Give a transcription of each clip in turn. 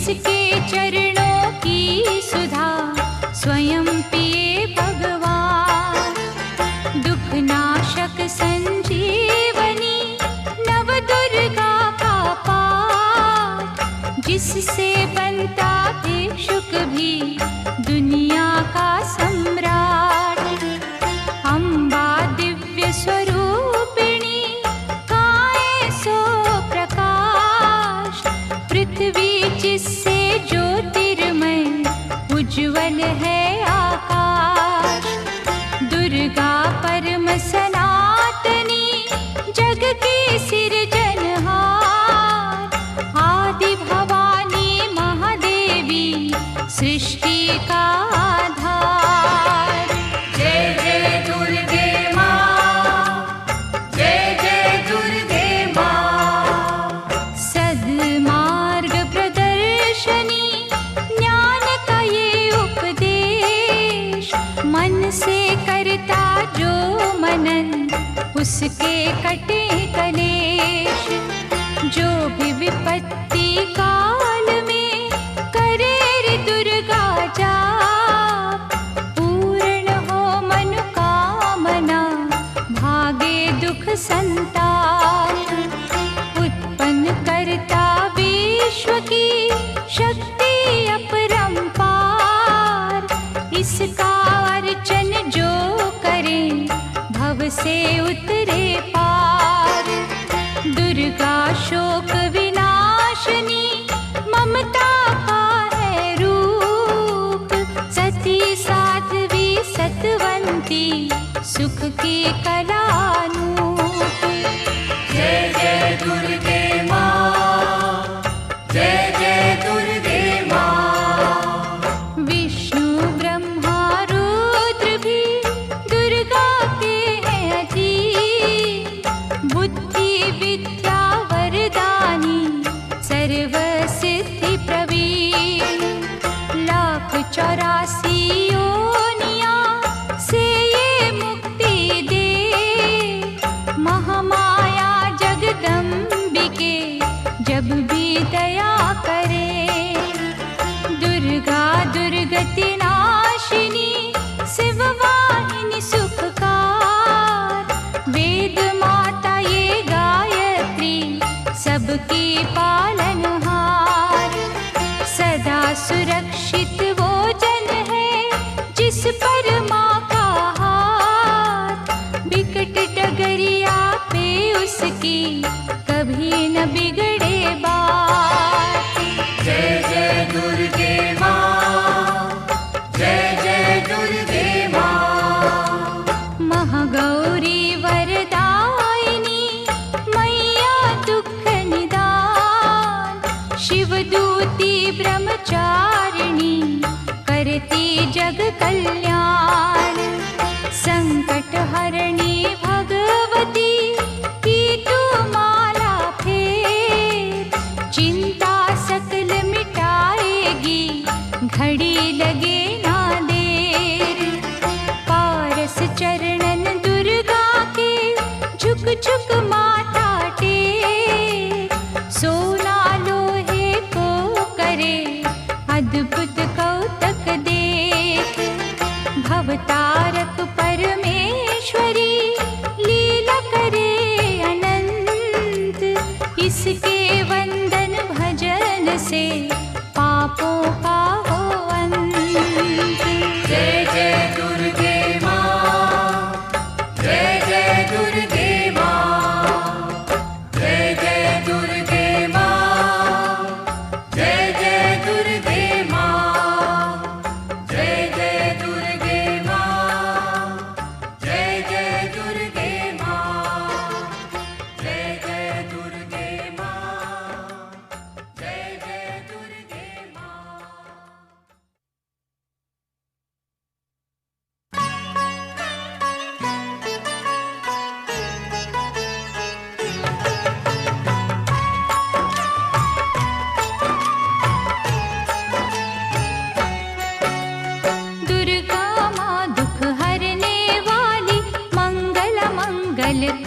जिसके चरणों की सुधा स्वयं पिए भगवान। दुख नाशक संजीवनी नव दुर्गा का पाठ, जिससे बनता भिक्षुक भी दुनिया का सम्राट। अम्बा दिव्य स्वरूपिणी काए सो प्रकाश, पृथ्वी जिससे ज्योतिर्मय उज्ज्वल है आकाश। दुर्गा परम सनातनी जग की सिरजनहार, आदि भवानी महादेवी सृष्टि का आधार। जय जय दुर्गे माँ, जय जय दुर्गे माँ। सद्मार्ग प्रदर्शनी ज्ञान का ये उपदेश, मन से करता जो मनन उसके कटे कलेश। जो भी विपत्ति काल में करे रे दुर्गा जाप, पूर्ण हो मनोकामना भागे दुख संताप। उत्पन्न करता विश्व की शक्ति अपरंपार, इसका अर्चन जो करे भव से उतरे पार। दुर्गा शोक विनाशनी ममता का है रूप, सती साध्वी सतवंती सुख की कलानूप। जय जय दुर्गे माँ, जय जय दुर्गे माँ। विष्णु ब्रह्मा रुद्र भी दुर्गा के हैं अधीन, बुद्धि विद्या वरदानी सर्व सिद्धि प्रवीण। 1,84 योनियां से ये मुक्ति दे, महामाया जगदम्बिके जब भी दया करे। दुर्गा दुर्गति नाशिनी शिववाहिनी सुखकार, वेद माता ये गायत्री सबकी पालनहार। सदा सुरक्षित वो जन है जिस पर माँ का हाथ, विकट डगरिया पे उसकी कभी न बिगड़े बात। जय जय दुर्गे माँ, जय जय दुर्गे माँ। महागौरी वरदायिनी मैया दुख निदान, शिवदूती ब्रह्मचारिणी करती जग कल्याण। संकट हरणी भगवती की तू माला फेर, चिंता सकल मिटाएगी घड़ी लगे ना देर। पारस चरणन दुर्गा के झुक झुक माथा टेक, सोना लोहे को करे अद्भुत कौतक देख। भवतारक परमेश्वरी लीला करे अनंत, इसके वंदन भजन से पापों का हो अंत। जय जय दुर्गे माँ, जय जय दुर्गे माँ। जय जय दुर्गे माँ, जय जय दुर्गे माँ। जय जय दुर्गे माँ, जय जय दुर्गे माँ। जय जय दुर्गे माँ, जय जय दुर्गे माँ।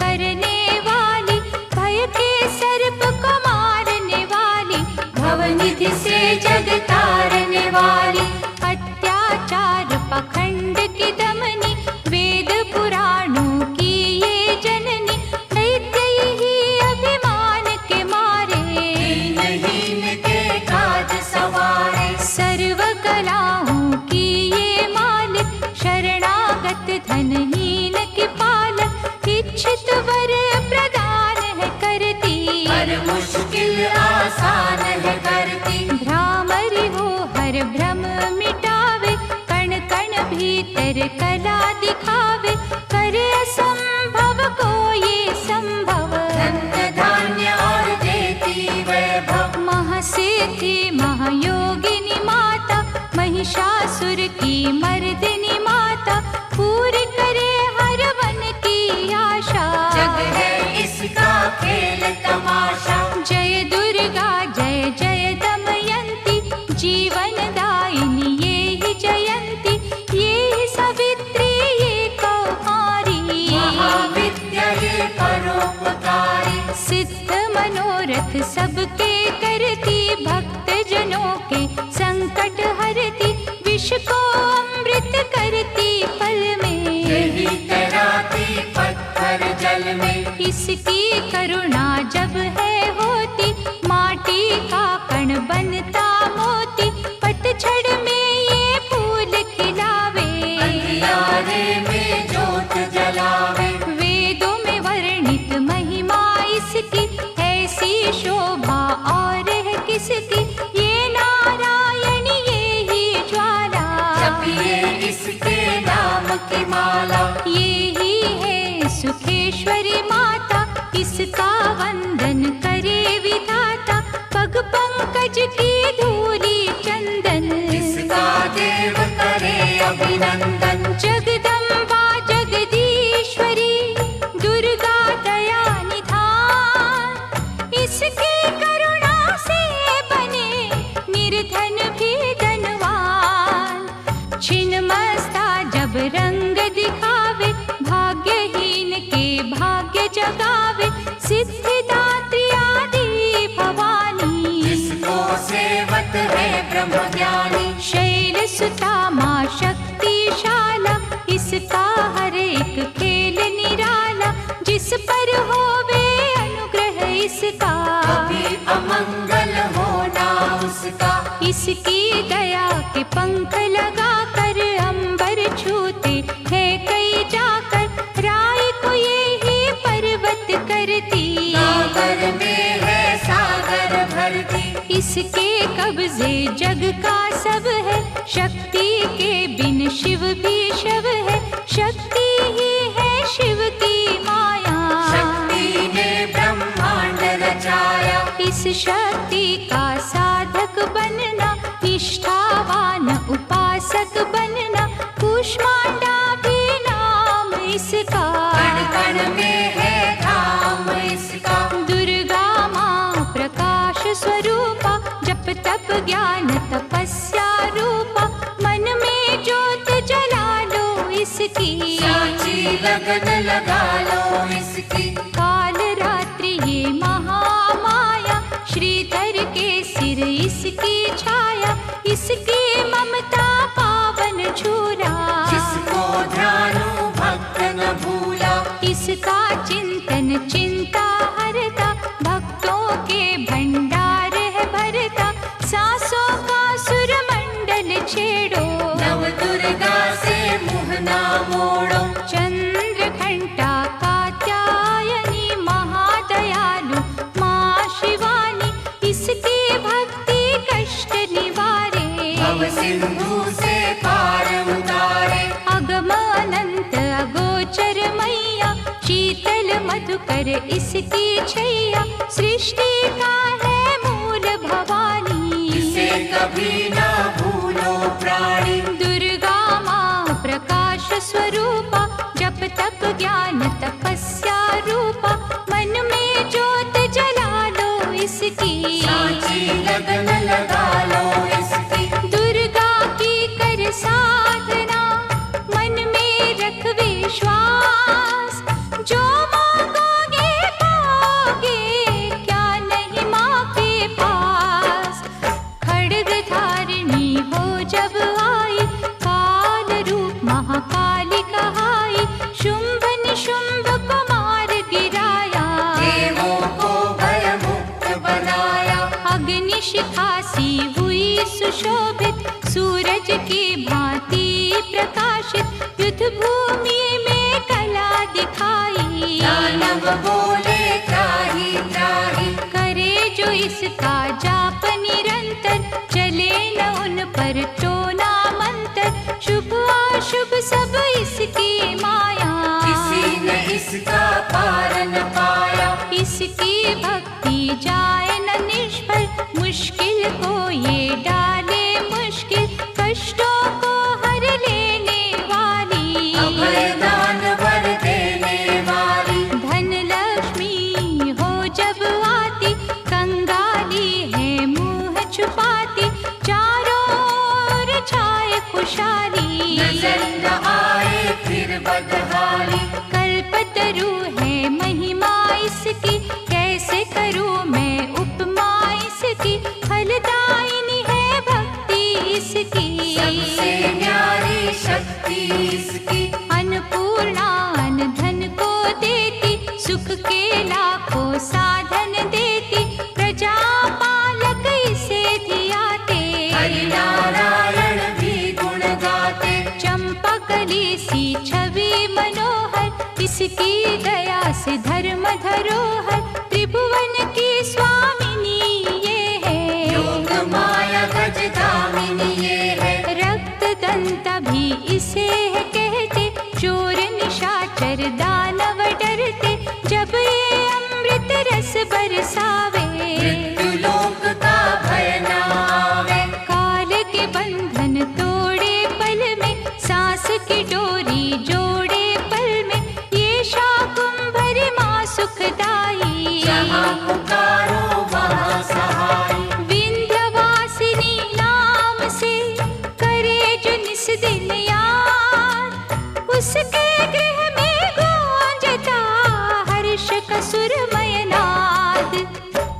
करने वाली, भय के सर्प को मारने वाली, भवन निधि से जग तारने वाली, अत्याचार पाखंड की दमनी, वेद पुराणों की ये जननी, दैत्य ही अभिमान के मारे, दीनहीन के काज सवारे, सर्व कलाओं की ये मालिक, शरणागत धनहीन की पालक, इच्छित वर प्रदान है करती, हर मुश्किल आसान है करती। भ्रामरी हो हर भ्रम मिटावे, कण कण भीतर कला दिखावे, करे असंभव को ये संभव, धन्य धान्य और देती वैभव, महासिद्धि महायोगिनी माता, महिषासुर की मर्दिनी माता, पूरी करे हर वन की आशा, जग है इसका खेल तमाशा। जय दुर्गा जय जय दमयंती, जीवन दायिनी ये ही जयंती, ये ही सावित्री ये कौमारी, महाविद्या ये परोपकारी, सिद्ध मनोरथ सबके करती, भक्त जनों के संकट हरती, विष को अमृत करती पल में, यही तैराती पत्थर जल में, इसकी करुणा जब है होती, माटी का कण बनता मोती, पतझड़ में ये फूल खिलावे, अंधियारे में जोत जलावे, वेदों में वर्णित महिमा इसकी, ऐसी शोभा और है किसकी, ये नारायण ये ही ज्वाला, जपिए इसके नाम की माला, ये ही है सुखेश्वरी माता, इसका वंदन करे विधाता, पग पंकज की धूली चंदन, इसका देव करे अभिनंदन, जगदम्बा जगदीश्वरी, दुर्गा दया निधान, इसकी करुणा से बने निर्धन भी धनवान, छिन्नमस्ता जब रंग दिखावे, भाग्यहीन के भाग्य जगावे, सिद्धिदात्री आदि भवानी, जिसको सेवत है ब्रह्म ज्ञानी, शैल सुता माँ शक्तिशाला, इसका हर एक खेल निराला, जिस पर होवे अनुग्रह इसका, कभी अमंगल होना उसका, इसकी दया के पंख लगा कर अंबर छूते हैं कई जाकर, राय को ये ही पर्वत करती, सागर में है सागर भरती, इसके कब्जे जग का सब है, शक्ति के बिन शिव भी शव है, शक्ति ही है शिव की माया, शक्ति ने ब्रह्मांड रचाया, इस शक्ति का साधक बनना, निष्ठावान उपासक बनना, कूष्मांडा भी नाम इसका, कण कण में है धाम इसका, दुर्गा माँ प्रकाश स्वरूपा, जप तप ज्ञान तपस्या रूपा, मन में ज्योत जला लो इसकी, साची लगन लगा लो इसकी, काल रात्रि ये महामाया, श्रीधर के सिर इसकी छाया, इसकी ममता पावन झूला, जिसको ध्यानु भक्त न भूला, इसका चिंतन चिंता हरता, भक्तों के भंडार है भरता, सांसों का सुर मंडल छेड़ो, नव दुर्गा से मुँह ना मोड़ो, चंद्र घंटा कात्यायनी महादयालु माँ शिवानी, इसकी भक्ति कष्ट निवारे, भव सिंधु से पार उतारे, अगम अनंत अगोचर मैया, शीतल मधुकर इसकी छैया, सृष्टि का है मूल भवानी, इसे कभी ना भूलो प्राणी, दुर्गा माँ प्रकाश स्वरूपा, जप तप ज्ञान तपस्या रूपा, मन में ज्योत जला लो इसकी, साची लगन लगा लो इसकी, दुर्गा की कर साधना, मन में रख विश्वास, जो मांगोगे पाओगे, क्या नहीं माँ के पास, सुशोभित, सूरज की भांति प्रकाशित, युद्ध भूमि में कला दिखाई। दानव बोले त्राहि त्राहि, करे जो इसका जाप निरंतर, चले न उन पर टोना मंत्र, शुभ अशुभ सब इसकी माया। किसी ने इसका पार न पाया, इसकी भक्ति जाए न निष्फल, मुश्किल को ये डाले मुश्किल, कष्टों को हर लेने वाली, अभय दान वर देने वाली। धन लक्ष्मी हो जब आती, कंगाली है मुंह छुपाती, चारों ओर छाए खुशहाली, नजर न आए फिर बदहाली। कल्पतरु है महिमा इसकी, कैसे करूं मैं उपमा इसकी, फलदायिनी है भक्ति इसकी, सबसे न्यारी शक्ति इसकी। अन्नपूर्णा अन्न धन को देती, सुख के लाखों साधन देती, प्रजा पालक इसे धियाते, हरि नारायण भी गुण गाते। चंपा कली सी छवि मनोहर, इसकी दया से धर्म धरोहर, त्रिभुवन की स्वामिनी ये है, योग माया गजगामिनी ये है। रक्त दंता भी इसे है कहते, चोर निशाचर दानव डरते, जब ये अमृत रस बरसावे, मृत्यु लोक का भय न आवे। काल के बंधन तोड़े पल में, सांस की डोरी जोड़े पल में, ये शाकुंभरी माँ सुखदाई, जहाँ पुकारो वहाँ सहाय। विंध्यवासिनी नाम से करे जो निस दिन याद, उसके गृह में गूंजता हर्ष का सुरमय नाद।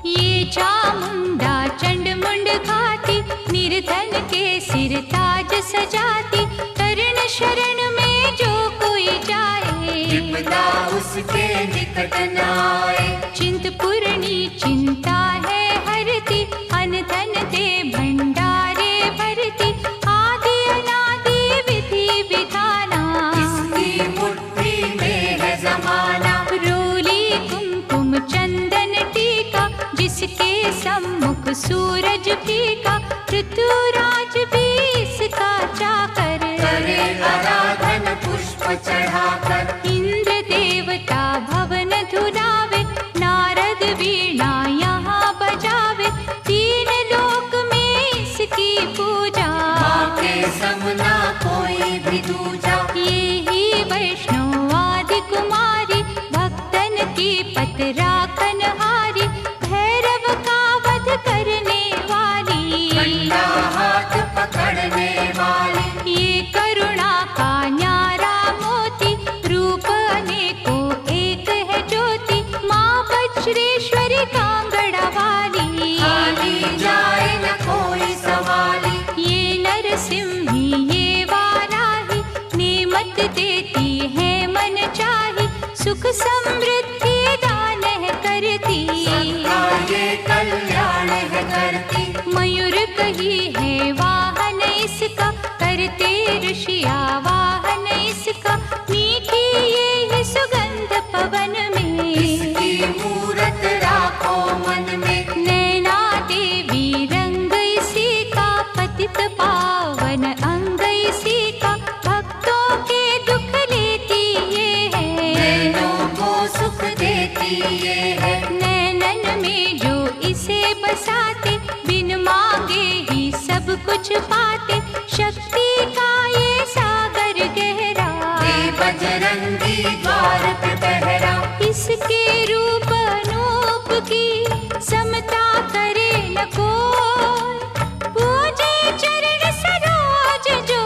ये चामुंडा चंड मुंड घाती, निर्धन के सिर ताज सजाती, तरण शरण में जो कोई जाए, विपदा उसके निकट न आए। चिंतपूर्णी चिंता है हरती, अन्न धन दे भंडारे भरती, आदि अनादि विधि विधाना, इसकी मुट्ठी में है जमाना। रोली कुमकुम चंदन टीका, जिसके सम्मुख सूरज फीका, ऋतुराज भी इसका चाकर, करे आराधन पुष्प चढ़ाकर। इंद्र देवता भवन धुलावे, नारद वीणा यहाँ बजावे, तीन लोक में इसकी पूजा, माँ के समना कोई भी दूजा। ये ही वैष्णव आदि कुमारी, भक्तन की पत राखन हारी, भैरव का वध करने वाली, ठंडा हाथ पकड़ने वाली। ये करुणा का न्यारा मोती, रूप अनेकों एक है ज्योति, माँ वज्रेश्वरी कांगड़ा वाली, खाली जाए न कोई सवाली। ये नरसिंही ये वाराही, नेमत देती है मन चाही, सुख समृद्धि दान है करती, सबका ये कल्याण है करती। मयूर कही है वाहन इसका, करते ऋषिया वाहन इसका, मीठी ये है सुगंध पवन में, इसकी मूरत राखो मन में। नैना देवी रंग इसी का, पतित पावन अंग इसी का, भक्तों के दुख लेती ये है, नैनों को सुख देती ये है। नैनन में जो इसे बसाते, बिन मांगे ही सब कुछ पाते, शक्ति का ये सागर गहरा, ये बजरंगी द्वार पे पहरा। इसके रूप अनूप की समता करे न कोई, पूजे चरण सरोज जो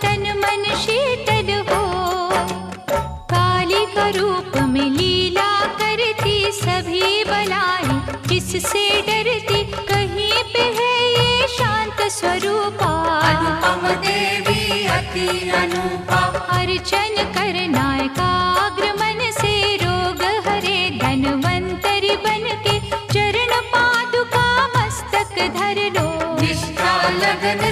तन मन शीतल हो, काली का रूप में लीला करती, सभी बलाई किससे डरती, कहीं पे है ये शांत स्वरूपा, अनुपम देवी अति अनुपा। अर्चन करना एकाग्र मन से, रोग हरे धनवंतरी बन के, चरण पादुका मस्तक धर लो, निष्ठा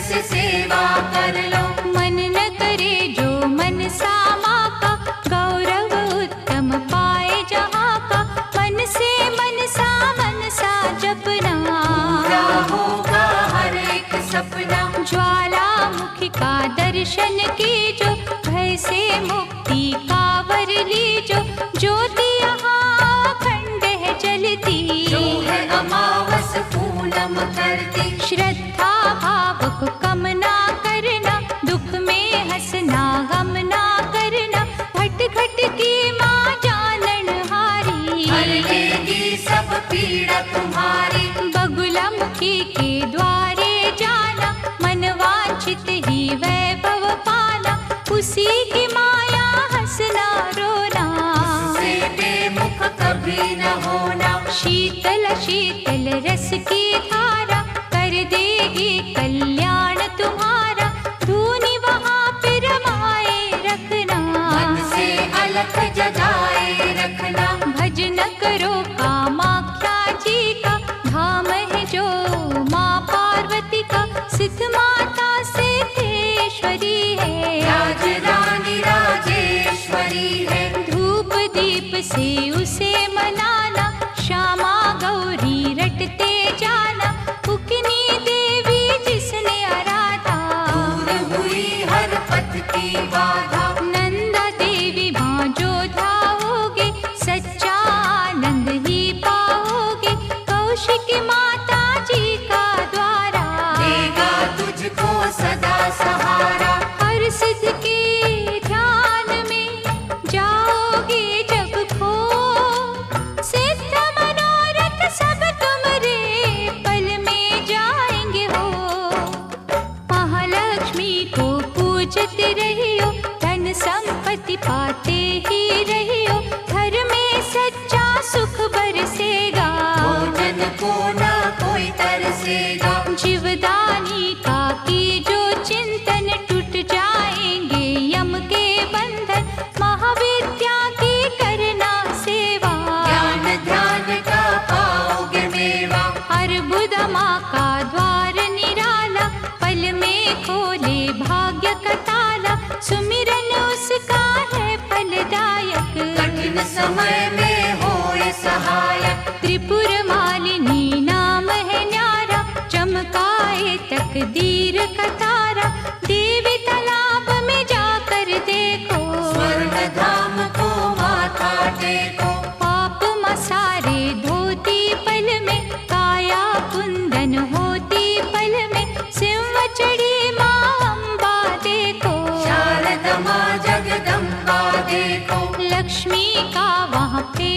से सेवा कर लो। मन न करे जो मन सा माँ का, गौरव उत्तम पाए जहाँ का। मन सा जपना, पूरा होगा हर एक सपना। ज्वालामुखी का दर्शन कीजो, भय से मुक्ति का वर लीजो। ज्योति यहाँ अखंड है जलती, जो है अमावस पूनम करती। श्रद्धा भाव को कम ना करना, दुख में हंसना गम ना करना। घट घट की माँ जानन हारी, हर लेगी सब पीड़ा तुम्हारी। बगुला मुखी के द्वारे जाना, मन वांछित ही वैभव पाना। उसी की माया हंसना रोना, उससे बेमुख कभी न होना। शीतल शीतल रस की धारा, कर देगी कल्याण तुम्हारा। धूनी वहाँ पे रमाए रखना, मन से अलख जगाए रखना। भजन करो कामाख्या जी का, धाम है जो माँ पार्वती का। सिद्ध माता सिद्धेश्वरी है, राज रानी राजेश्वरी है। धूप दीप से उसे मनाना, श्यामा गौरी रटते जाना। उकनी देवी जिसने आराधा, दूर हुई हर पथ की बाधा। नंदा देवी माँ जो धाओगे, सच्चा आनंद ही पाओगे। कौशिकी माता जी का द्वारा, देगा तुझको सदा सहारा। हर सिद्ध के ध्यान में जाओगे जब खो, सिद्ध मनोरथ सब तुम्हारे पल में जाएंगे हो। महालक्ष्मी को पूजते रहियो, धन संपत्ति पाते ही रहियो। घर में सच्चा सुख बरसेगा, भोजन को ना कोई तरसेगा। जीवदानी का की जो चिंतन, टूट जाएंगे यम के बंधन। महाविद्या की करना सेवा, ज्ञान ध्यान का पाओगे मेवा। हर बुध माँ का द्वार निराला, पल में खोले भाग्य का ताला। सुमिरन उसका है फलदायक, कठिन समय में होए सहायक। त्रिपुर मालिनी नाम है न्यारा, चमकाए तकदीर का तारा। देवी तालाब में जाकर देखो, स्वर्ण धाम को माथा टेको। पाप मसारे धोती पल में, काया कुंदन होती पल में। सिंह चढ़ी माँ अम्बा देखो, शारदा माँ जगदम्बा देखो। लक्ष्मी का वहाँ पे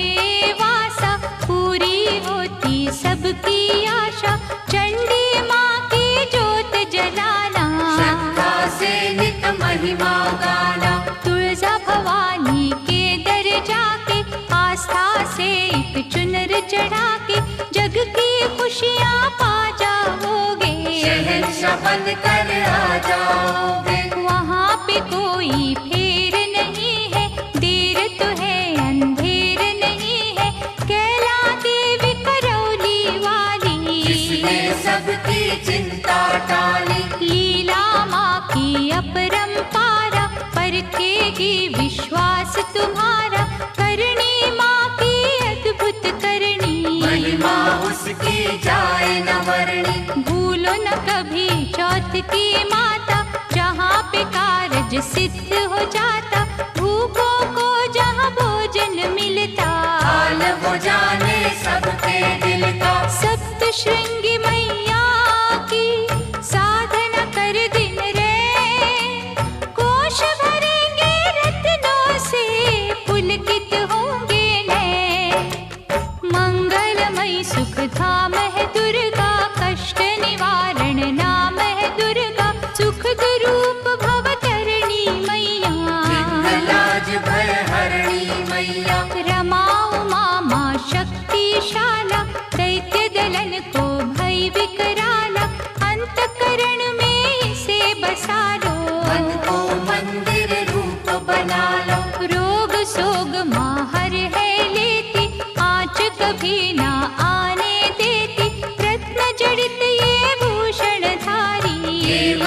वासा, पूरी होती सबकी आशा। चंडी माँ की जोत जलाना, श्रद्धा से नित महिमा गाना। तुळजा भवानी के दर जाके, आस्था से एक चुनर चढ़ा के। जग की खुशियाँ पा जाओगे, शहंशाह बन कर आ जाओगे। वहाँ पे कोई फेर नहीं है, देर तो है अंधेर नहीं है। कैला देवी करौली वाली, जिसने सबकी चिंता टाली। लीला माँ की अपरंपारा, परखेगी विश्वास तुम्हारा। करनी माँ की अद्भुत करनी, महिमा उसकी जाए न वर्णी। भूलो न कभी चौथ की माता, जहाँ पे कारज सिद्ध हो जाता। भूखों को जहाँ भोजन मिलता, हाल वो जाने सबके दिल का। सप्त श्रृंगी मैया की साधना कर दिन रे। कोश भरेंगे रत्नों से, पुलकित होंगे नैन। मंगलमयी सुख धाम है दुर्गा, कष्ट निवारण नाम है दुर्गा। सुख रूप भवतरणी मैया, लाज भय हरणी मैया। रमा उमा माँ शक्तिशाला, दैत्य दलन को भय विकराला। अंतकरण में इसे बसा लो, मन को मंदिर रूप बना लो। रोग सोग माँ हर है लेती, आँच कभी ना आने देती। रत्न जड़ित ये भूषण धारी, देव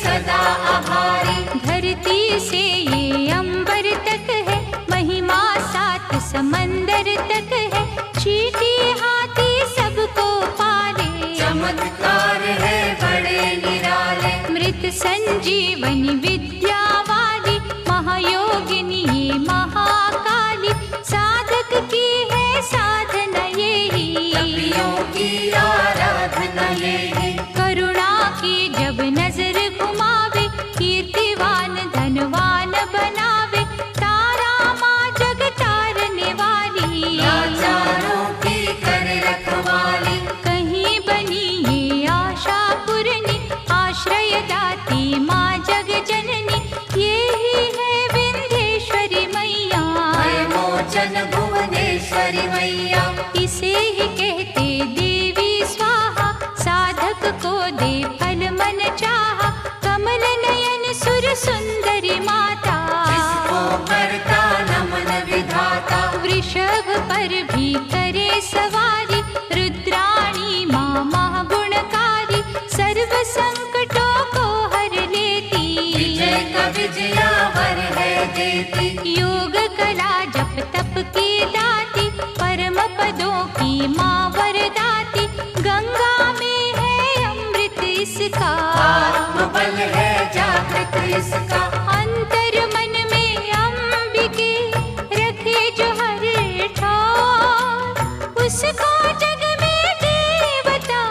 सदा आभारी। धरती से ये अंबर तक है, महिमा सात समंदर तक है। चींटी हाथी सबको पाले, चमत्कार है बड़े निराले। मृत संजीवनी विद्या वाली, महायोगिनी ये महाकाली। साधक की है साधना यही, तपियों की आराधना यही। करुणा की जब नजर घुमावे, कीर्तिवान धनवान बनावे। तारा माँ जग तारने वाली, लाचारों की कर रखवाली। कहीं बनी ये आशा पूरनी, आश्रय दाती माँ जग जननी। यही है विंध्येश्वरी मैया, भय मोचन भुवनेश्वरी मैया। इसे ही कहते देवी स्वाहा, साधक को दे फल मन चाहा। कमल नयन सुर सुंदरी माता, जिसको करता नमन विधाता। वृषभ पर भी करे सवारी। रुद्राणी माँ महागुणकारी, सर्व संकटों को हर लेती। विजय का विजयावर है देती। योग कला जप तप की दाती, परम पदों की माँ वरदाती। गंगा में है अमृत इसका, आत्मबल है जागृत इसका। अंतर मन में अंबिके रखे जो हर ठार। उसको जग में देवता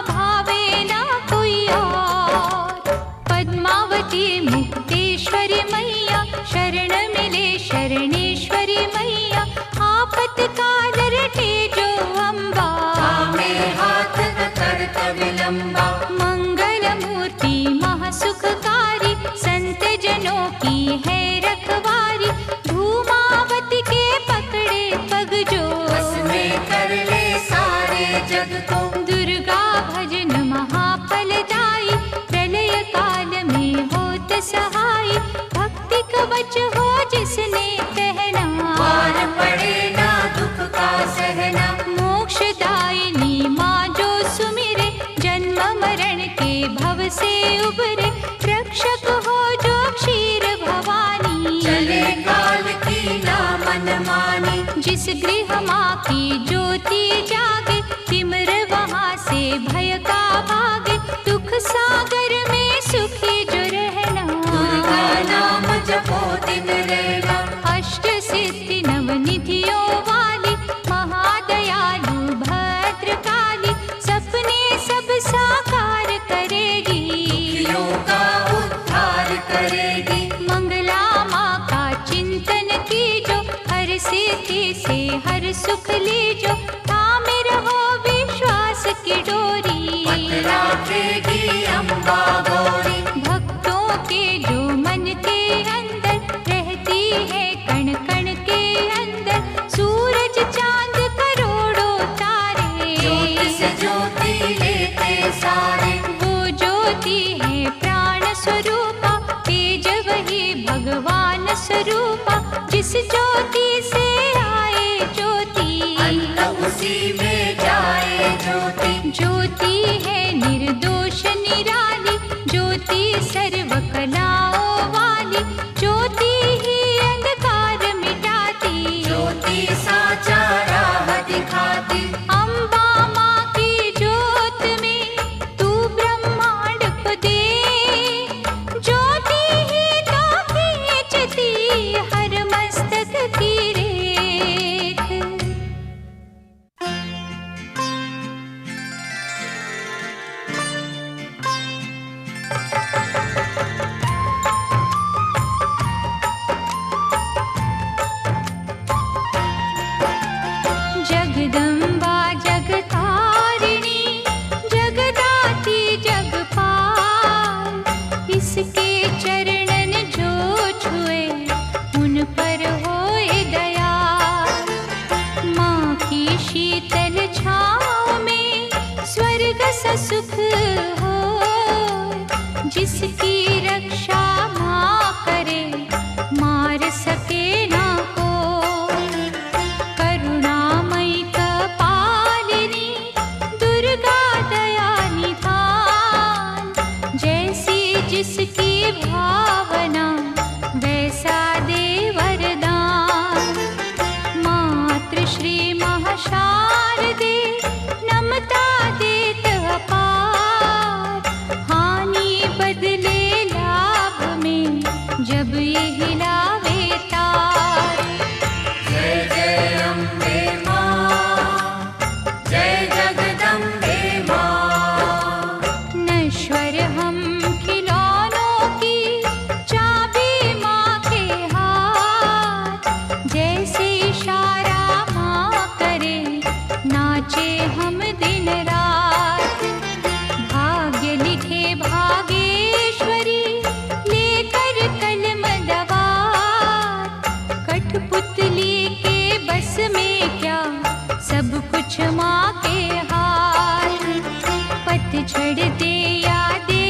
भावे ना कोई और। पद्मावती मुक्तेश्वरी मैया, शरण मिले शरणेश्वरी मैया। आपत्काल रटे जो अम्बा, थामे हाथ न करत विलंबा। मंगल मूर्ति महासुखकारी, संत जनों की है रखवारी। धूमावती के पकड़े पग जो, बस में कर ले सारे जग को। दुर्गा भजन महाफलदायी, प्रलय काल में होत सहाय। भक्ति कवच हो जिसने पहना, पार पड़े ना दुख का सहना। मोक्षदायिनी माँ जो सुमिरे, जन्म मरण के भव से उबरे। रक्षक हो जो क्षीर भवानी, चले काल की ना मन मानी। जिस गृह माँ की ज्योति जागे, तिमिर वहाँ से भय का भागे। दुख सागर में सुखी जो रहना, दुर्गा नाम जपो दिन रहना। अष्ट सिद्धि नवनिधियों वाली, महादयालु भद्रकाली। सपने सब साकार करेगी, दुखियों का उद्धार करेगी। मंगला माँ का चिंतन कीजो, हर सिद्धि से हर सुख लीजो। थामे रहो विश्वास की डोरी, पत राखेगी अम्बा गौरी। भक्तों के जो मन के अंदर रहती है, कण कण के अंदर। सूरज चांद करोड़ों तारे, ज्योति से ज्योति लेते सारे। वो ज्योति है प्राण स्वरूपा, तेज वही भगवान स्वरूपा। जिस ज्योति से आए ज्योति, अंत उसी में जाए ज्योति। ज्योति है निर्दोष निराली, ज्योति सर्व कलाओं वाली। ज्योति ही अंधकार मिटाती, ज्योति साचा राह दिखाती। अम्बा माँ की ज्योत में तू ब्रह्मांड को दे। ज्योति ही तो खींचती हर मस्तक की रेख। जगदम्बा जगतारिणी, जगदाती जगपाल। इसके चरणन जो छुए, उन पर होए दयाल। माँ की शीतल छाँव में स्वर्ग सा सुख हो। जिसकी रक्षा माँ करे, मार सके ना कोई। करुणामयी कपालिनी, दुर्गा दया निधान। जैसी जिस श्री महाशारदे नमता देत अपार। हानि बदले लाभ में जब ये हिलावे तार। जय जय अम्बे माँ, जय जगदम्बे माँ। नश्वर हम खिलौनों की चाबी माँ के हाथ। जैसे इशारा माँ करे नाचे हम दिन रात। भाग्य लिखे भागेश्वरी लेकर कलम दवात। कठपुतली के बस में क्या सब कुछ माँ के हाथ। पतझड़ दे या दे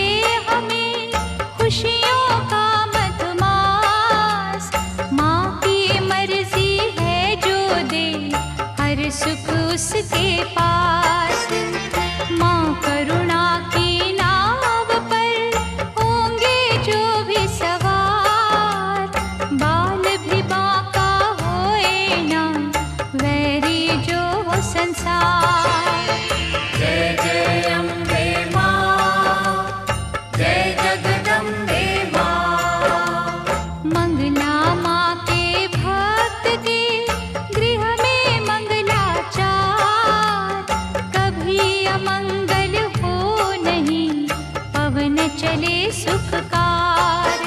हमें खुशियों का मधुमास। माँ की मर्जी है जो दे हर सुख उसके पास। माँ करुणा की नाव पर होंगे जो भी सवार। बाल भी बांका होए ना वैरी जो हो संसार। जय जय अम्बे माँ, जय जगदम्बे माँ। मंगला माँ के भक्त के गृह में मंगलाचार। कभी अमंगल हो नहीं पवन चले सुखकार।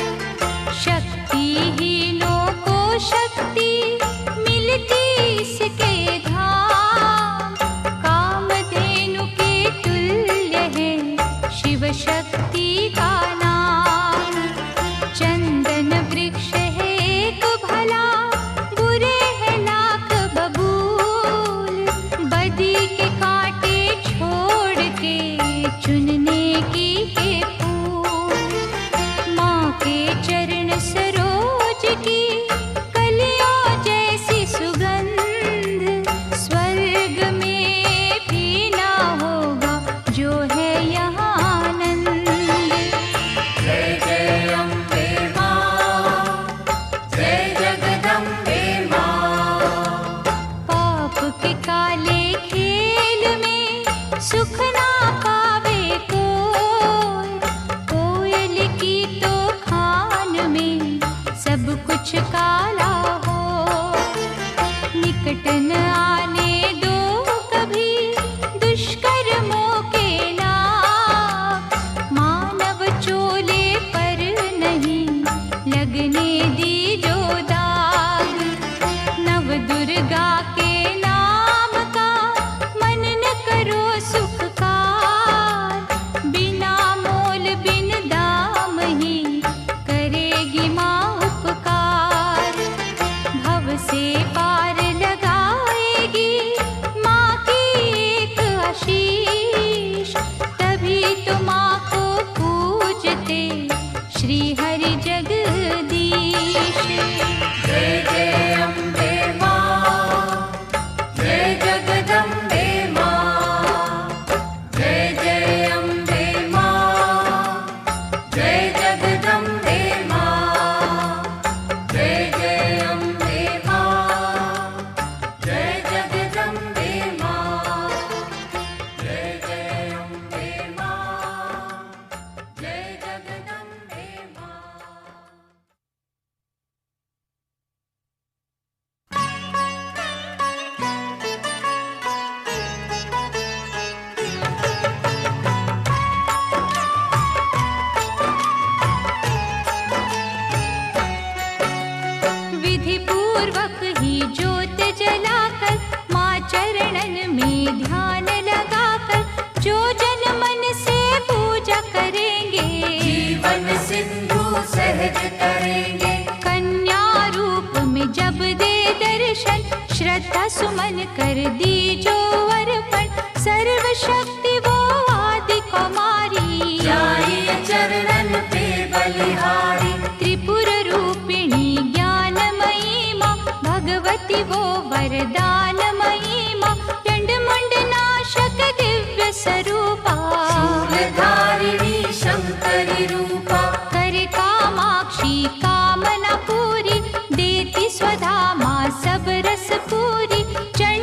शक्तिहीनों को शक्ति मिलती इसके धाम। कामधेनु के तुल्य है शिव शक्ति का नाम। चंदन वृक्ष है एक भला, बुरे है लाख बबूल। बदी के कांटे छोड़ के चुनने की है फूल। माँ के चरण सरोज की कलियों जैसी सुगंध। स्वर्ग में भी ना होगा जो है यहाँ आनंद। जय जय अम्बे माँ, जय जगदम्बे माँ। पाप के काले खेल में सुख ना पावे कोई। कोयल की तो खान में सब कुछ काला हो। निकट न आने दो कभी दुष्कर्मों के नाग। मानव चोले पर नहीं लगने दी जो दाग। नव दुर्गा के नाम का मन न करो सुखकार। बिना मोल बिन दाम ही करेगी माँ उपकार। भव से पार लगाएगी माँ की एक आशीष। तभी तो माँ को पूजते श्री हरि जगदीश। जय जय अम्बे माँ, जय जगदम्बे माँ। जय जय अम्बे माँ, जय जगदम्बे माँ। जय जय अम्बे माँ, जय जगदम्बे माँ। जय जय अम्बे माँ, जय जगदम्बे माँ। विधि पूर्वक ही ज्योत जलाकर माँ चरणन में ध्यान लगाकर जो जन मन से पूजा करेंगे जीवन सिंधु सहज करेंगे। कन्या रूप में जब दे दर्शन श्रद्धा सुमन कर दी जो अर्पण सर्व शक्ति वो आदि कुमारी जाइए चरणन पे बलिहारी त्रिपुर रूपिणी ज्ञानमयी माँ भगवती वो वरदानमयी माँ चंड मुंड नाशक दिव्य स्वरूपा शूलधारिणी शंकरी रूपा करे कामाक्षी कामना पूरी देती स्वधा माँ सब रस पूरी चंड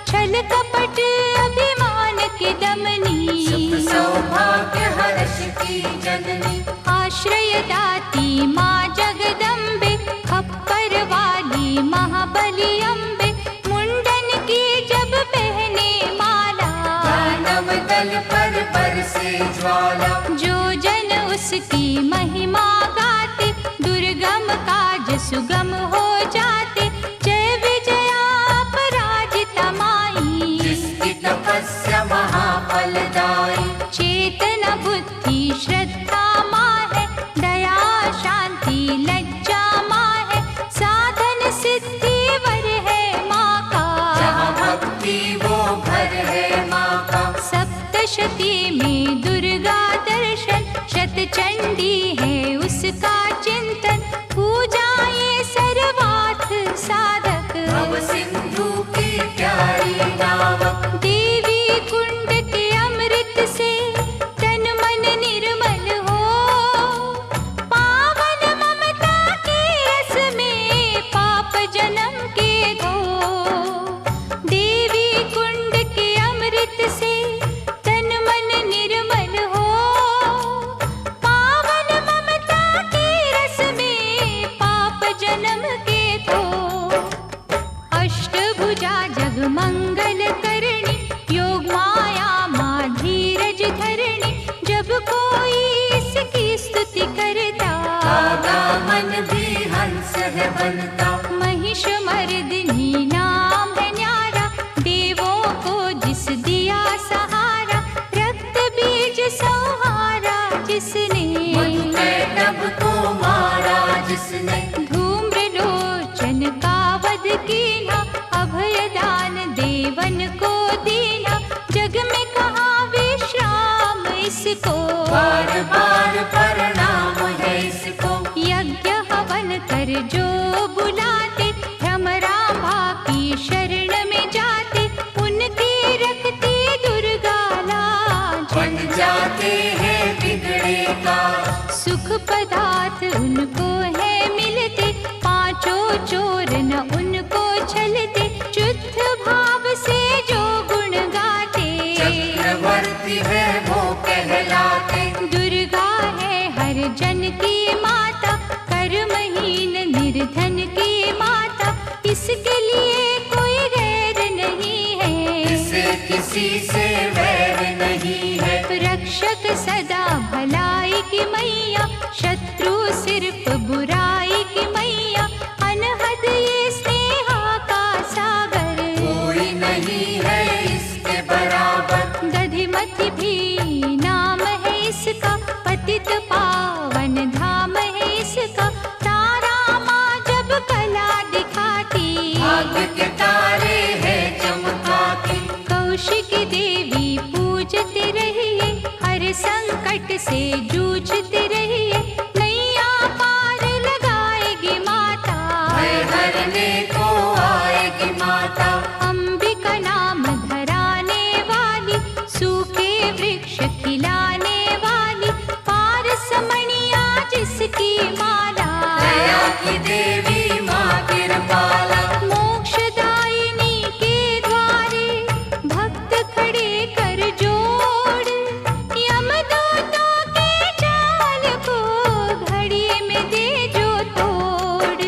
छल कपट अभिमान के दमनी, सुख सौभाग्य हर्ष की जननी, आश्रय दाती माँ जगदम्बे, खप्पर वाली महाबली अम्बे, मुंडन की जब पहने माला, दानव दल पर बरसे ज्वाला, जो जन उसकी महिमा गाते, दुर्गम काज सुगम हो जाते, जय विजया अपराजिता माई, जिसकी तपस्या महाफलदायी, चेतना बुद्धि श्रद्धा माँ है, दया शांति लज्जा माँ है, साधन सिद्धि वर है माँ का, जहाँ भक्ति वो घर है माँ का, सप्तशती में दुर्गा दर्शन, शतचंडी है उसका चिंतन, पूजा ये सर्वार्थ साधक, भव सिंधु की प्यारी नावक, देवी कुंड के अमृत से तन मन निर्मल हो, पावन ममता के रस में पाप जन्म के धो, देवी कुंड के अमृत से तन मन निर्मल हो, पावन ममता के रस में पाप जन्म के धो, अष्टभुजा जगमंगल करणी, योग माया माँ धीरज धरणी, जब कोई इसकी स्तुति करता, दादा मन भी हंस है बनता, महिष मर्दिनी नाम है न्यारा, देवों को जिस दिया सहारा, रक्त बीज संहारा जिसने, कैटभ को मारा जिसने, धूम्र लोचन का वध कीना, अभय दान देवन को दीना, जग में कहा विश्राम इसको, बार बार प्रणाम है इसको, यज्ञ हवन कर जो बुलाते, भ्रमरांभा की शरण में जाते, उनकी रखती दुर्गा लाज, बन जाते हैं बिगड़े का, सुख पदार्थ उनको है मिलते, पांचों चोर न उनको छलते, शुद्ध भाव से जो गुण गाते, चक्रवर्ती है वो कहलाते, दुर्गा है हर जन की माता, कर्महीन निर्धन की माता, इसके लिए कोई गैर नहीं है, इसे किसी से वैर नहीं है, रक्षक सदा भलाई की मैया, शत्रु सिर्फ बुराई की मैया, अनहद ये स्नेहा का सागर, कोई नहीं है इसके बराबर, दधिमति भी नाम है इसका, पतित पावन धाम है इसका, तारा माँ जब कला दिखाती, भाग्य के तारे हैं चमकाती, कौशिकी देवी पूजते रहिए, हर संकट से जूझते रहिए, नैया पार लगाएगी माता, भय हरने को आएगी माता, अंबिका नाम धराने वाली, सूखे वृक्ष खिलाने वाली, पारसमणिया जिसकी माला, दया की देवी माँ कृपाला, मोक्षदायिनी के द्वारे भक्त खड़े कर जोड़, यमदूतों के जाल को घड़ी में दे जो तोड़,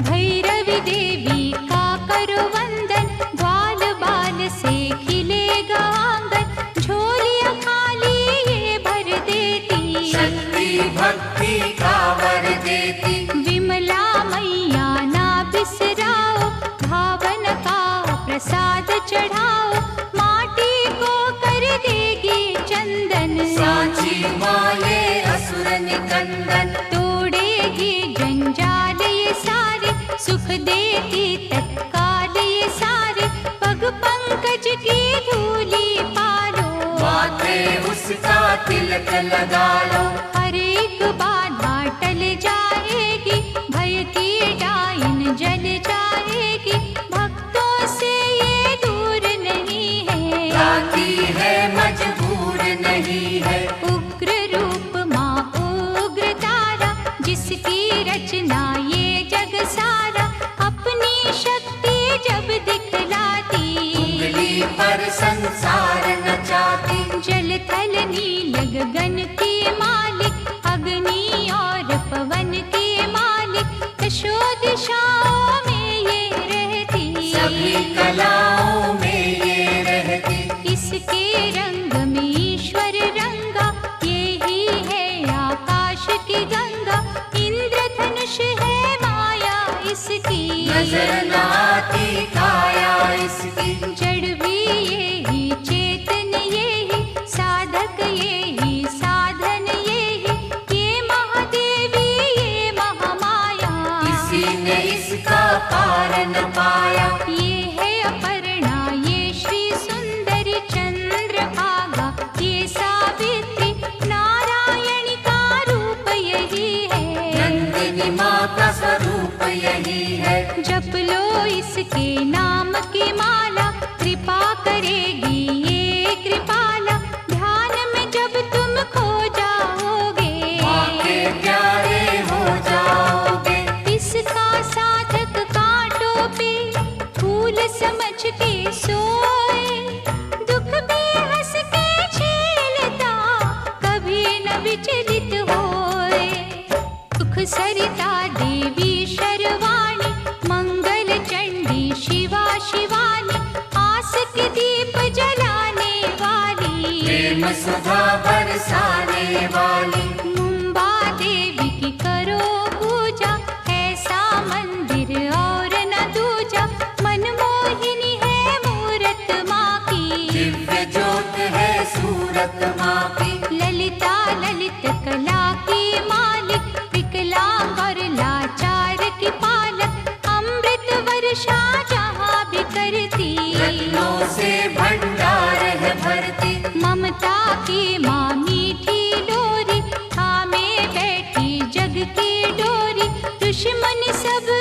भैरवी देवी का करो वंदन, ग्वाल बाल से खिलेगा आंगन, झोलियां खाली ये भर देती, शक्ति भक्ति का वर देती, विमला मैया ना बिसराओ, भावन का प्रसाद चढ़ाओ, माटी को कर देगी चंदन, साची माँ ये असुर निकंदन, तोड़ेगी जंजाल ये सारे, सुख देती तत्काल ये सारे, पग पंकज की धूली पालो, माथे उसका तिलक लगा लो, हर एक बाधा टल जाएगी, भय की डाइन जल जाएगी, भक्तों से ये दूर नहीं है, राती है मजबूर नहीं है, उग्र रूप माँ उग्र तारा, जिसकी रचना ये जग सारा, अपनी शक्ति जब दिखलाती, संसार नचाती। जल थल नील गगन के मालिक, अग्नि और पवन के मालिक, दशो दिशाओं में ये रहती, सभी कलाओं में ये रहती। इसके रंग में ईश्वर रंगा, ये ही है आकाश की गंगा। इंद्रधनुष है माया इसकी, नजर न आती काया इसकी। जड़ भी ये ही, चेतन ये ही, साधक ये ही, साधन ये ही, ये महादेवी ये महामाया। किसी ने इसका पार न पाया। ये है अपर्णा, ये श्री सुंदरी चंद्रभागा, ये सावित्री नारायणी का रूप यही है। नंदिनी माँ का स्वरूप यही है। जप लो इसके नाम की माला, कृपा करेगी ये कृपाला। ध्यान में जब तुम खो जाओगे, माँ के प्यारे हो जाओगे। इसका साधक कांटों पे फूल समझ के सोए, दुख भी हंस के झेलता, कभी न विचलित होए। सुख सरिता देवी शर्वाणी, मंगल चंडी शिवा शिवानी, आस के दीप जलाने वाली, प्रेम सुधा बरसाने वाली। मुंबा देवी की करो पूजा, ऐसा मंदिर और न दूजा। मनमोहिनी है मूरत माँ की, दिव्य ज्योत है सूरत माँ की। ललिता ललित कला की मालिक, विकलांग और लाचार की पालक। अमृत वर्षा जहाँ भी करती, रत्नों से भंडार है भरती। ममता की माँ मीठी लोरी, थामे बैठी जग की डोरी। दुश्मन सब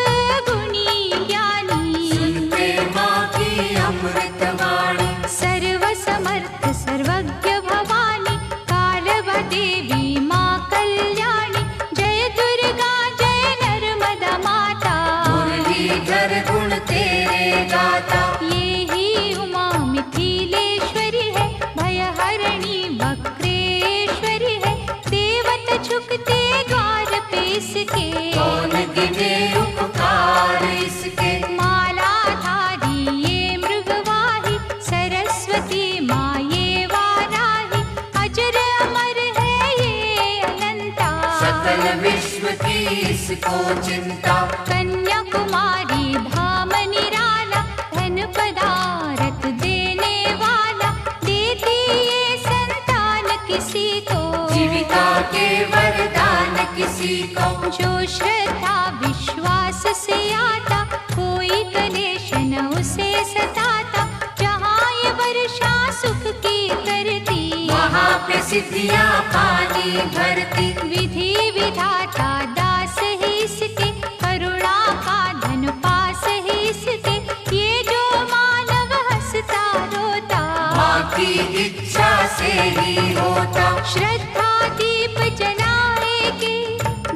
गुणी ज्ञानी, सुनते माँ की अमृत वाणी। सर्व समर्थ सर्वज्ञ भवानी, कालवा देवी माँ कल्याणी। जय दुर्गा जय नर्मदा माता, मुरलीधर गुण तेरे गाता। ये ही उमा मिथिलेश्वरी है, भयहरिणी वक्रेश्वरी है। देवता झुकते द्वार पे इसके, कौन गिने उपकार इसके। मालाधारी ये मृगवाही, सरस्वती माँ ये वाराही। अजर अमर है ये अनंता, सकल विश्व की इसको चिंता। कन्याकुमारी धाम निराला, धन पदारथ देने वाला। देती ये संतान किसी को, जीविका के वरदान किसी को। जो श्रद्धा विश्वास से आता, कोई कलेश न उसे सताता। जहाँ ये वर्षा सुख की करती, वहाँ पे सिद्धियाँ पानी भरती। विधि विधाता दास है इसके, करुणा का धन पास है इसके। ये जो मानव हंसता रोता, माँ की इच्छा से ही होता। श्रद्धा दीप जलाएगी,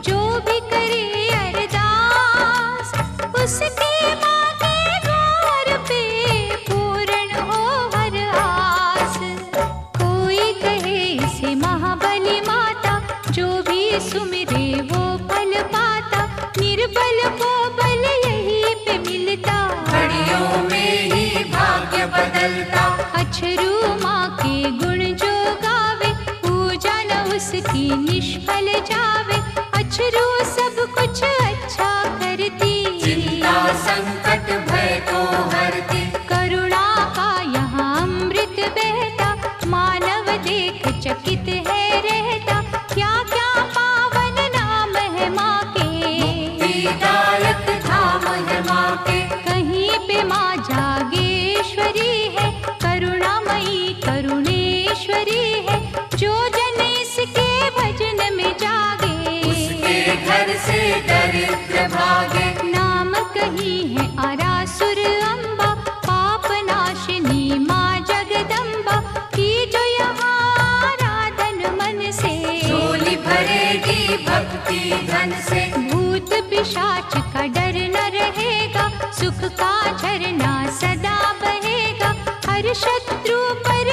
जो भी करे अरदास, उसके माँ के द्वार पे पूर्ण हो हर आस। कोई कहे इसे महाबली माता, जो भी सुमिरे वो फल पाता। निर्बल को बल यही पे मिलता, घड़ियों में ही भाग्य बदलता। अछरू माँ के गुण जो गावे, पूजा न उसकी निष्फल जावे। अछरू सब कुछ अच्छा करती, चिंता संकट भय को हरती। करुणा का यहाँ अमृत बहता, मानव देख चकित है रहता। क्या क्या पावन नाम है माँ के, मुक्तिदायक धाम है माँ के। कहीं पे माँ जागेश्वरी है, करुणामयी करुणेश्वरी है। जो जन इसके भजन में जागे, उसके घर से दरिद्र भागे। नाम कहीं है आरासुर अम्बा, पाप नाशिनी माँ जगदम्बा। की जो यहाँ आराधन मन से, झोली भरेगी भक्ति धन से। भूत पिशाच का डर न रहेगा, सुख का झरना सदा बहेगा। हर शत्रु पर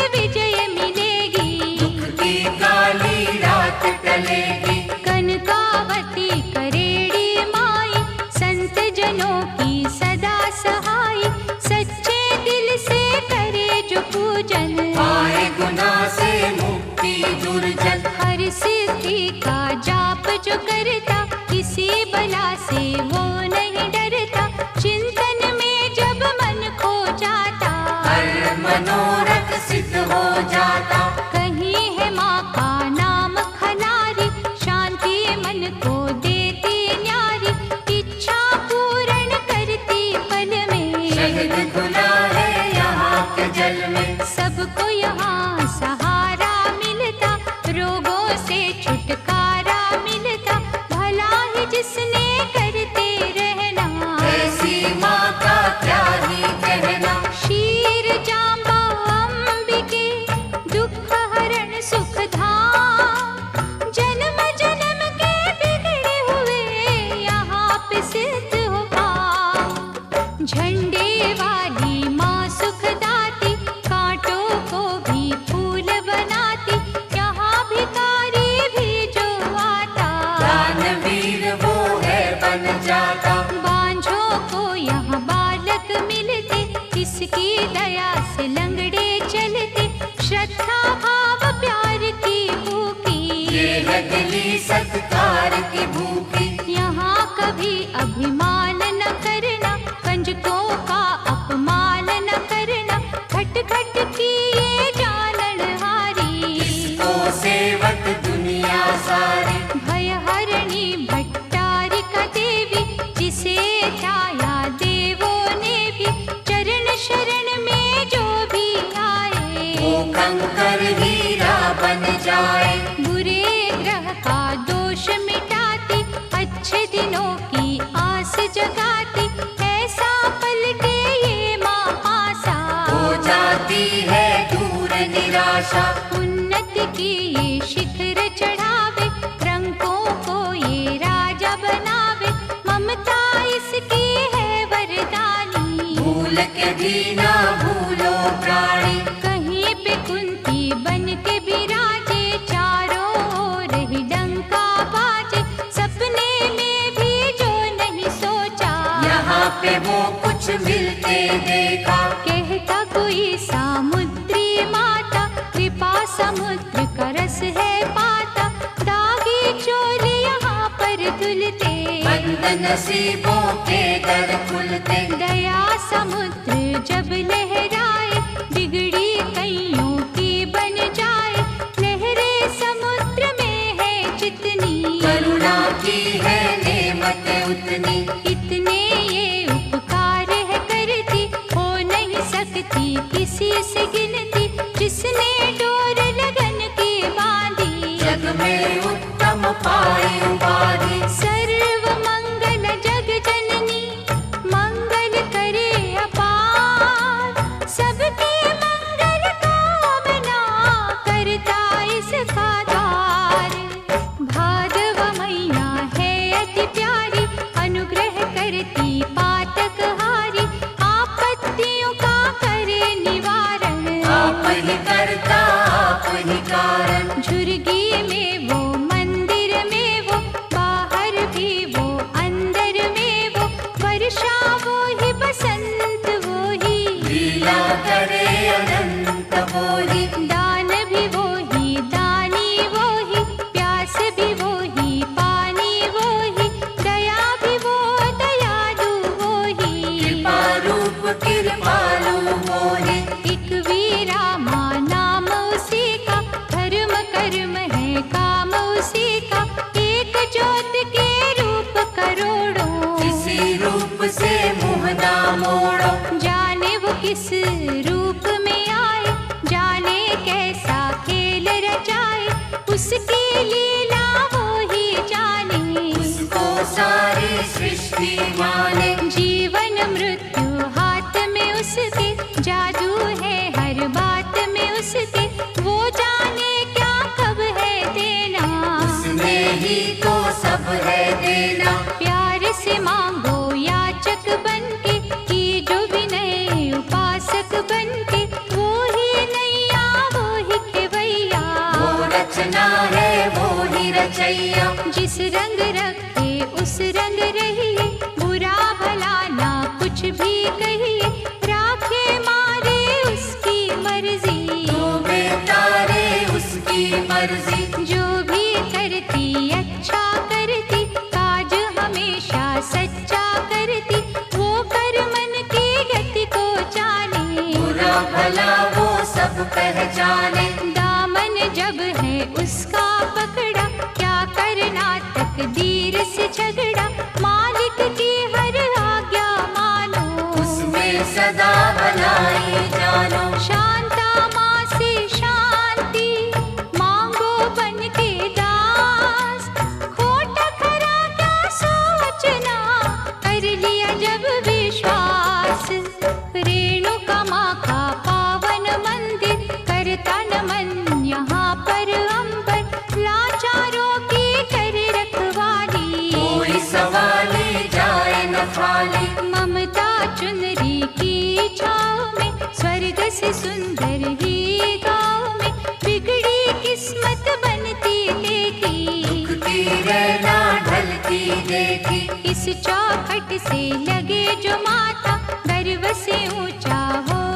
उसकी दया से लंगड़े चलते, श्रद्धा भाव प्यार की भूखी, ये है दिली सत्कार की भूखी। यहाँ कभी अभिमान न करना, कंजकों का अपमान न करना, खट खट की ये जानन हारी, इसको सेवक दुनिया सारी। भय हरणी भट्टारिका देवी, जिसे ध्याया देवों ने भी, चरण शरण में जो भी आए, वो कंकर हीरा बन जाए। बुरे ग्रह का दोष मिटाती, अच्छे दिनों की आस जगाती, ऐसा पलटे ये माँ पासा, हो जाती है दूर निराशा। उन्नति की ये शिखर चढ़ावे, रंगों को ये राजा बनावे, ममता इसकी है वरदानी, भूल के भी ना भूलो प्राणी। कहीं पे कुंती बन के बिराजे, चारों ओर ही डंका बाजे, सपने में भी जो नहीं सोचा, यहाँ पे वो कुछ मिलते देखा। कहता कोई सामुद्री माता, कृपा समुद्र का रस है पाता, दागी चोली यहाँ पर धुलते, बंद नसीबों के दर खुलते। दया समुद्र जब लहराए, बिगड़ी कईयों की बन जाए, लहरे समुद्र में है जितनी, करुणा की है नेमत उतनी। इतने ये उपकार है करती, हो नहीं सकती किसी से गिनती, जिसने डोर लगन की बांधी, जग में उत्तम पाई उपाधि। सर्व मंगल जग जननी, मंगल करे अपार, सबके मंगल कामना करता इसका द्वार, भादव मैया है अति प्यारी, अनुग्रह करती पातक हारी, आपत्तियों का करे निवारण, आप ही करता आप ही कारण। झुर्गी में वो मंदिर में वो, बाहर भी वो अंदर में वो, वर्षा वो ही बसंत वो ही, लीला करे अनंत वो ही। दान भी वो ही दानी वो ही, प्यास भी वो ही पानी वो ही, दया भी वो दयालु वो ही, कृपा रूप कृपालु वो ही। एक वीरा माँ नाम उसी का, धर्म कर्म है काम उसी का, एक ज्योत के रूप करोड़ों, किसी रूप से मुँह ना मोड़ो। जाने वो किस रूप में आए, जाने कैसा खेल रचाए, उसकी लीला वो ही जाने, उसको सारी सृष्टि माने। जीवन मृत्यु हाथ में उसके, जादू है हर बात में उसके, वो जाने क्या कब है देना, उसमें ही तो सब है देना। प्यार से मांगो याचक बनके, की जो विनय उपासक बनके, वो ही नैया वो ही खेवैया, वो रचना है वो ही रचैया। जिस रंग रखे उस रंग रहिए, बुरा भला ना कुछ भी कहिए, राखे मारे उसकी मर्जी, डूबे तारे उसकी मर्जी। जो भी करती अच्छा करती, काज हमेशा सच्चा करती, वो कर मन की गति को जाने, बुरा भला वो सब पहचाने। दामन जब है उसका पकड़ा, क्या करना तकदीर से झगड़ा, मालिक की हर आज्ञा मानो, उसमें सदा भलाई जानो। शांता माँ से शांति मांगो बन के दास, खोटा खरा क्या सोचना, कर लिया जब विश्वास, रेणुका माँ का पावन मंदिर, करता नमन यहाँ पर अंबर, लाचारों की कर रखवाली, कोई सवाली जाए न खाली। ममता चुनरी की छाँव में, स्वर्ग से सुंदर ही गाँव में, बिगड़ी किस्मत बनती देखी, दुखती रहना ढलती देखी। इस चौखट से लगे जो माथा, गर्व से ऊंचा हो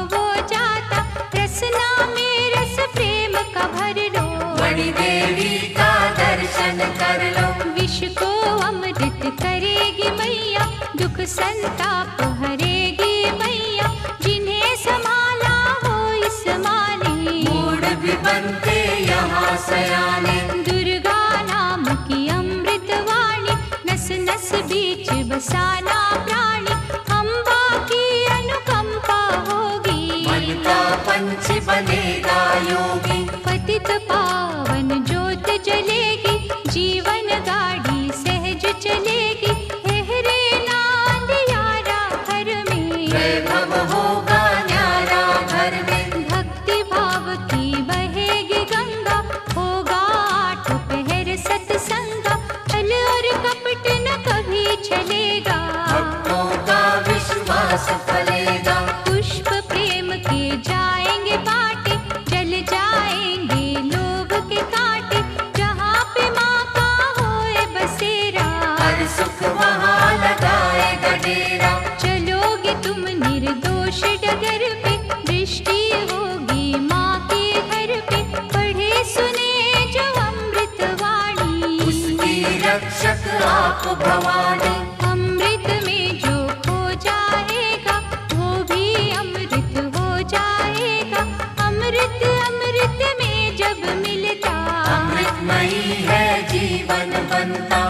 संताप हरेगी मैया, जिन्हें संभाला हो इस माने। मूड भी बनते यहाँ सयाने, दुर्गा नाम की अमृत वाणी, नस नस बीच बसाना प्राणी। अम्बा की अनुकंपा होगी, मन का पंछी बनेगा योगी। पतित पावन ज्योत जलेगी, जीवन गाड़ी सहज चलेगी। हेहरे नांद यारा घर में, वैभव होगा न्यारा घर में। भक्ति भाव की बहेगी गंगा, होगा आठ पहर सत्संगा। छल और कपट न कभी चलेगा, भक्तों का विश्वास फलेगा। पुष्प प्रेम के जाएंगे बाटे, जल जाएंगे लोभ के कांटे। जहाँ पे माँ का होए बसेरा, हर सुख वहाँ लगाएगा डेरा। चलोगे तुम निर्दोष डगर पे, दृष्टि होगी माँ के घर पे। पढ़े सुने जो अमृत वाणी, उसकी रक्षक आप भवानी। अमृत में जो खो जाएगा, वो भी अमृत हो जाएगा। अमृत अमृत में जब मिलता, अमृतमयी है जीवन बनता।